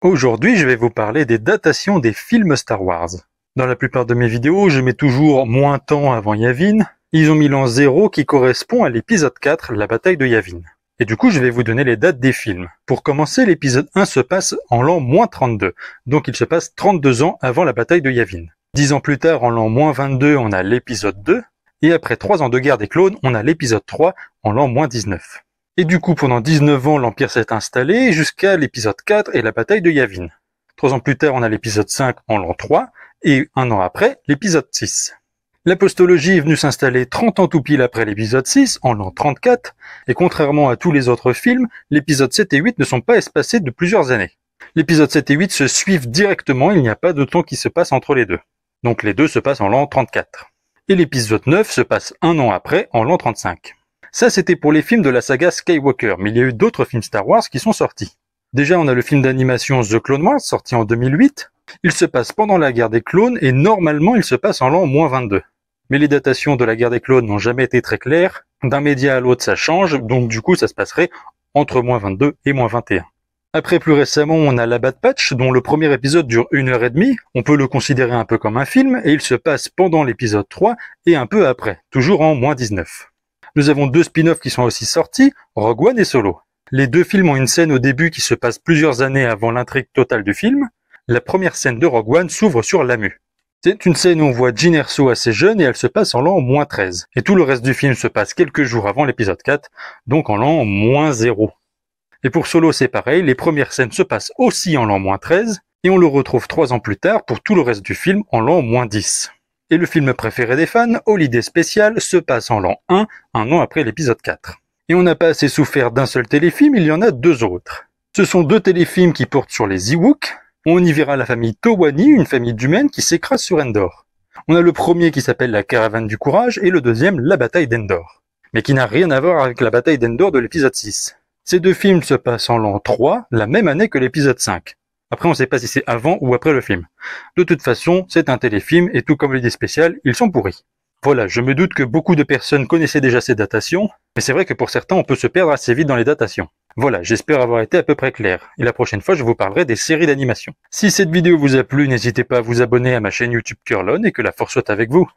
Aujourd'hui, je vais vous parler des datations des films Star Wars. Dans la plupart de mes vidéos, je mets toujours moins temps avant Yavin. Ils ont mis l'an 0 qui correspond à l'épisode 4, la bataille de Yavin. Et du coup, je vais vous donner les dates des films. Pour commencer, l'épisode 1 se passe en l'an -32, donc il se passe 32 ans avant la bataille de Yavin. 10 ans plus tard, en l'an -22, on a l'épisode 2, et après 3 ans de guerre des clones, on a l'épisode 3 en l'an -19. Et du coup, pendant 19 ans, l'Empire s'est installé jusqu'à l'épisode 4 et la bataille de Yavin. 3 ans plus tard, on a l'épisode 5 en l'an 3, et un an après, l'épisode 6. L'apostologie est venue s'installer 30 ans tout pile après l'épisode 6, en l'an 34, et contrairement à tous les autres films, l'épisode 7 et 8 ne sont pas espacés de plusieurs années. L'épisode 7 et 8 se suivent directement, il n'y a pas de temps qui se passe entre les deux. Donc les deux se passent en l'an 34. Et l'épisode 9 se passe un an après, en l'an 35. Ça, c'était pour les films de la saga Skywalker, mais il y a eu d'autres films Star Wars qui sont sortis. Déjà, on a le film d'animation The Clone Wars, sorti en 2008. Il se passe pendant la guerre des clones, et normalement, il se passe en l'an -22. Mais les datations de la guerre des clones n'ont jamais été très claires. D'un média à l'autre, ça change, donc du coup, ça se passerait entre -22 et -21. Après, plus récemment, on a la Bad Batch, dont le premier épisode dure 1h30. On peut le considérer un peu comme un film, et il se passe pendant l'épisode 3 et un peu après, toujours en -19. Nous avons deux spin-offs qui sont aussi sortis, Rogue One et Solo. Les deux films ont une scène au début qui se passe plusieurs années avant l'intrigue totale du film. La première scène de Rogue One s'ouvre sur Lamu. C'est une scène où on voit Jyn Erso assez jeune et elle se passe en l'an -13. Et tout le reste du film se passe quelques jours avant l'épisode 4, donc en l'an -0. Et pour Solo, c'est pareil, les premières scènes se passent aussi en l'an -13, et on le retrouve 3 ans plus tard pour tout le reste du film en l'an -10. Et le film préféré des fans, Holiday Special, se passe en l'an 1, un an après l'épisode 4. Et on n'a pas assez souffert d'un seul téléfilm, il y en a deux autres. Ce sont deux téléfilms qui portent sur les Ewoks. On y verra la famille Towani, une famille d'humains qui s'écrase sur Endor. On a le premier qui s'appelle La Caravane du Courage et le deuxième La Bataille d'Endor. Mais qui n'a rien à voir avec la bataille d'Endor de l'épisode 6. Ces deux films se passent en l'an 3, la même année que l'épisode 5. Après, on ne sait pas si c'est avant ou après le film. De toute façon, c'est un téléfilm et tout comme l'idée spéciale, ils sont pourris. Voilà, je me doute que beaucoup de personnes connaissaient déjà ces datations, mais c'est vrai que pour certains, on peut se perdre assez vite dans les datations. Voilà, j'espère avoir été à peu près clair. Et la prochaine fois, je vous parlerai des séries d'animation. Si cette vidéo vous a plu, n'hésitez pas à vous abonner à ma chaîne YouTube Curlon et que la force soit avec vous.